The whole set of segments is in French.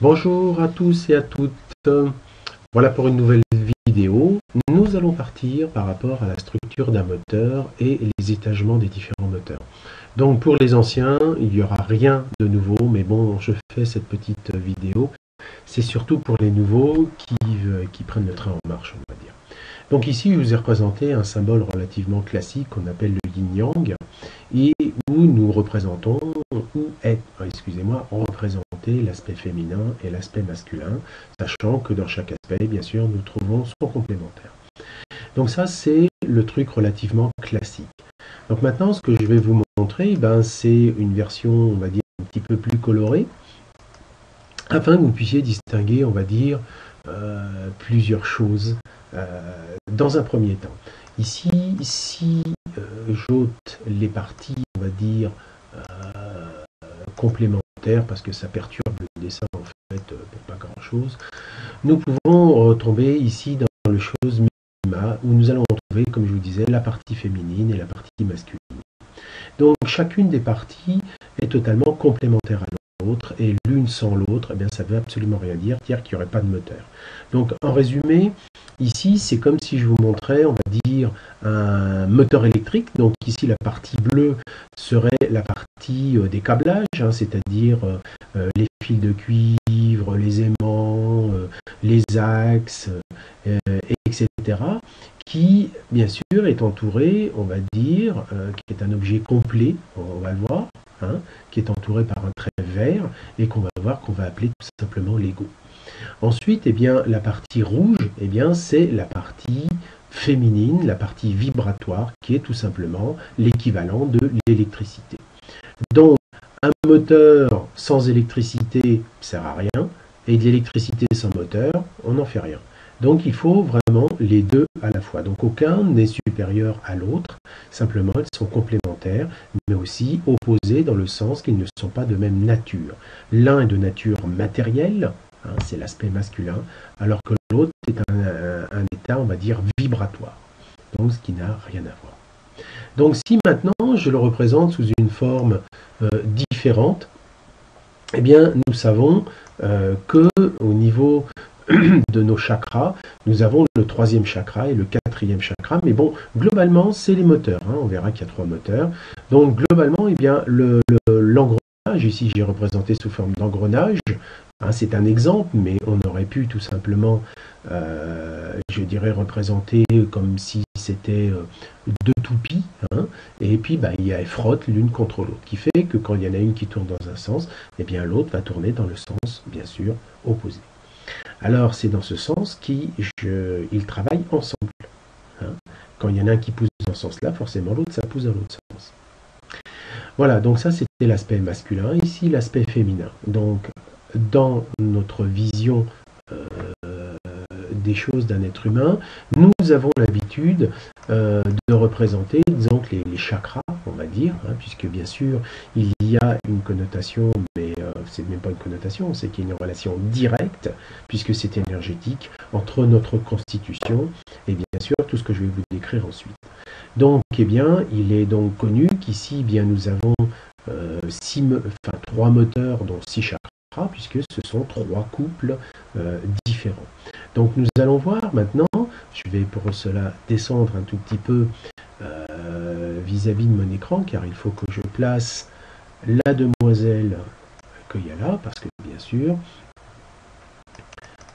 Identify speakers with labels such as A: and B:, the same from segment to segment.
A: Bonjour à tous et à toutes. Voilà pour une nouvelle vidéo. Nous allons partir par rapport à la structure d'un moteur et les étagements des différents moteurs. Donc pour les anciens, il n'y aura rien de nouveau, mais bon, je fais cette petite vidéo. C'est surtout pour les nouveaux qui prennent le train en marche, on va dire. Donc ici, je vous ai représenté un symbole relativement classique qu'on appelle le yin-yang, et où nous représentons, représenter l'aspect féminin et l'aspect masculin, sachant que dans chaque aspect, bien sûr, nous trouvons son complémentaire. Donc ça, c'est le truc relativement classique. Donc maintenant, ce que je vais vous montrer, c'est une version, on va dire, un petit peu plus colorée, afin que vous puissiez distinguer, on va dire, plusieurs choses dans un premier temps. Ici, si j'ôte les parties, on va dire, complémentaires, parce que ça perturbe le dessin en fait pour pas grand chose, nous pouvons retomber ici dans le chose minima, où nous allons retrouver, comme je vous disais, la partie féminine et la partie masculine. Donc chacune des parties est totalement complémentaire à l'autre, et l'une sans l'autre, eh bien, ça ne veut absolument rien dire, dire qu'il n'y aurait pas de moteur. Donc en résumé, ici c'est comme si je vous montrais, on va dire, un moteur électrique. Donc ici la partie bleue serait la partie des câblages, c'est-à-dire les fils de cuivre, les aimants, les axes, etc. qui, bien sûr, est entouré, on va dire, qui est un objet complet, on va le voir, qui est entouré par un trait vert, et qu'on va voir qu'on va appeler tout simplement Lego. Ensuite, la partie rouge, c'est la partie féminine, la partie vibratoire, qui est tout simplement l'équivalent de l'électricité. Donc, un moteur sans électricité ne sert à rien, et de l'électricité sans moteur, on n'en fait rien. Donc il faut vraiment les deux à la fois. Donc aucun n'est supérieur à l'autre, simplement ils sont complémentaires, mais aussi opposés dans le sens qu'ils ne sont pas de même nature. L'un est de nature matérielle, c'est l'aspect masculin, alors que l'autre est un état, on va dire, vibratoire, donc ce qui n'a rien à voir. Donc si maintenant je le représente sous une forme différente, nous savons que au niveau de nos chakras, nous avons le troisième chakra et le quatrième chakra, mais bon, globalement, c'est les moteurs, on verra qu'il y a 3 moteurs. Donc, globalement, l'engrenage, ici j'ai représenté sous forme d'engrenage, c'est un exemple, mais on aurait pu tout simplement, je dirais, représenter comme si c'était 2 toupies, et puis elles frottent l'une contre l'autre, qui fait que quand il y en a une qui tourne dans un sens, l'autre va tourner dans le sens, bien sûr, opposé. Alors, c'est dans ce sens qu'ils travaillent ensemble. Quand il y en a un qui pousse dans ce sens-là, forcément l'autre, ça pousse dans l'autre sens. Voilà, donc ça, c'était l'aspect masculin. Ici, l'aspect féminin. Donc, dans notre vision des choses d'un être humain, nous avons l'habitude de représenter, disons, les chakras, on va dire, puisque bien sûr, il y a une connotation, mais c'est même pas une connotation, c'est qu'il y a une relation directe, puisque c'est énergétique, entre notre constitution et bien sûr tout ce que je vais vous décrire ensuite. Donc, il est donc connu qu'ici, nous avons 3 moteurs, dont 6 chakras, puisque ce sont 3 couples différents. Donc nous allons voir maintenant, je vais pour cela descendre un tout petit peu vis-à-vis de mon écran, car il faut que je place la demoiselle qu'il y a là, parce que bien sûr,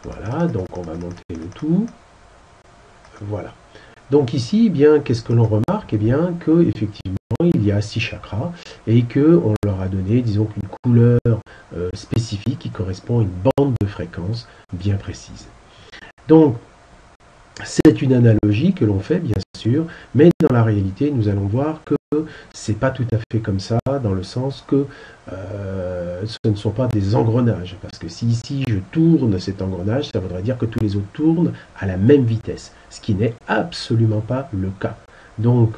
A: voilà, donc on va monter le tout, voilà. Donc ici, qu'est-ce que l'on remarque? Que effectivement, il y a 6 chakras et qu'on leur a donné, disons, une couleur spécifique qui correspond à une bande de fréquence bien précise. Donc, c'est une analogie que l'on fait, bien sûr, mais dans la réalité, nous allons voir que c'est pas tout à fait comme ça, dans le sens que ce ne sont pas des engrenages, parce que si ici je tourne cet engrenage, ça voudrait dire que tous les autres tournent à la même vitesse, ce qui n'est absolument pas le cas. Donc,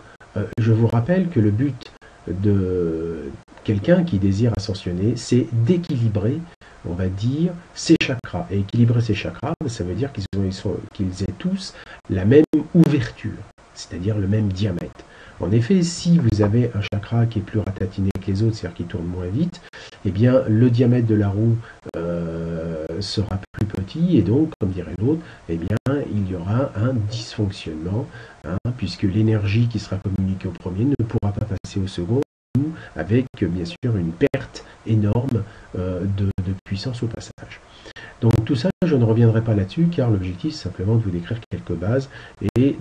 A: je vous rappelle que le but de quelqu'un qui désire ascensionner, c'est d'équilibrer, on va dire, ces chakras. Et équilibrer ces chakras, ça veut dire qu'ils aient tous la même ouverture, c'est-à-dire le même diamètre. En effet, si vous avez un chakra qui est plus ratatiné que les autres, c'est-à-dire qui tourne moins vite, le diamètre de la roue sera plus petit et donc, comme dirait l'autre, eh bien, il y aura un dysfonctionnement, hein, puisque l'énergie qui sera communiquée au premier ne pourra pas passer au second, avec bien sûr une perte énorme de puissance au passage. Donc tout ça, je ne reviendrai pas là-dessus, car l'objectif c'est simplement de vous décrire quelques bases et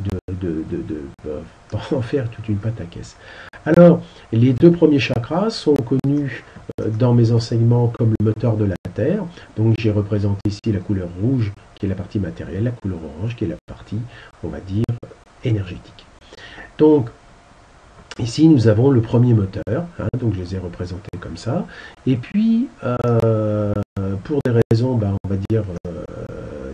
A: en faire toute une pâte à caisse. Alors, les deux premiers chakras sont connus dans mes enseignements comme le moteur de la Terre. Donc j'ai représenté ici la couleur rouge, qui est la partie matérielle, la couleur orange, qui est la partie, on va dire, énergétique. Donc, ici, nous avons le premier moteur, hein, donc je les ai représentés comme ça. Et puis, pour des raisons, on va dire,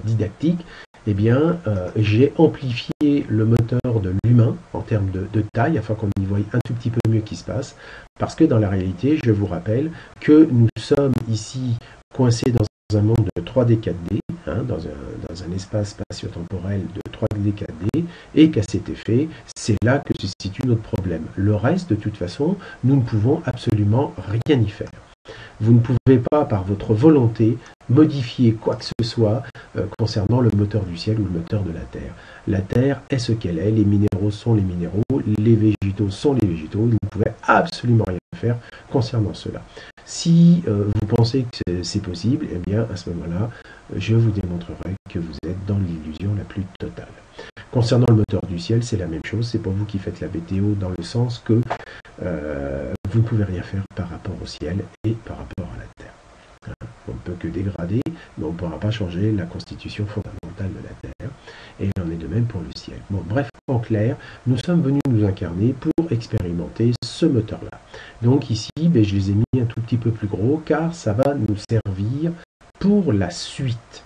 A: didactiques, eh bien, j'ai amplifié le moteur de l'humain en termes de taille, afin qu'on y voie un tout petit peu mieux ce qui se passe. Parce que dans la réalité, je vous rappelle que nous sommes ici coincés dans un monde de 3D 4D, hein, dans un espace spatio-temporel de 3D 4D, et qu'à cet effet, c'est là que se situe notre problème. Le reste, de toute façon, nous ne pouvons absolument rien y faire. Vous ne pouvez pas, par votre volonté, modifier quoi que ce soit concernant le moteur du ciel ou le moteur de la Terre. La Terre est ce qu'elle est, les minéraux sont les minéraux, les végétaux sont les végétaux, vous ne pouvez absolument rien faire concernant cela. Si vous pensez que c'est possible, eh bien à ce moment-là, je vous démontrerai que vous êtes dans l'illusion la plus totale. Concernant le moteur du ciel, c'est la même chose, c'est pas vous qui faites la météo dans le sens que vous ne pouvez rien faire par rapport au ciel et par rapport à la Terre. On ne peut que dégrader, mais on ne pourra pas changer la constitution fondamentale de la Terre. Et il en est de même pour le ciel. Bon, bref, en clair, nous sommes venus nous incarner pour expérimenter ce moteur-là. Donc ici, je les ai mis un tout petit peu plus gros, car ça va nous servir pour la suite.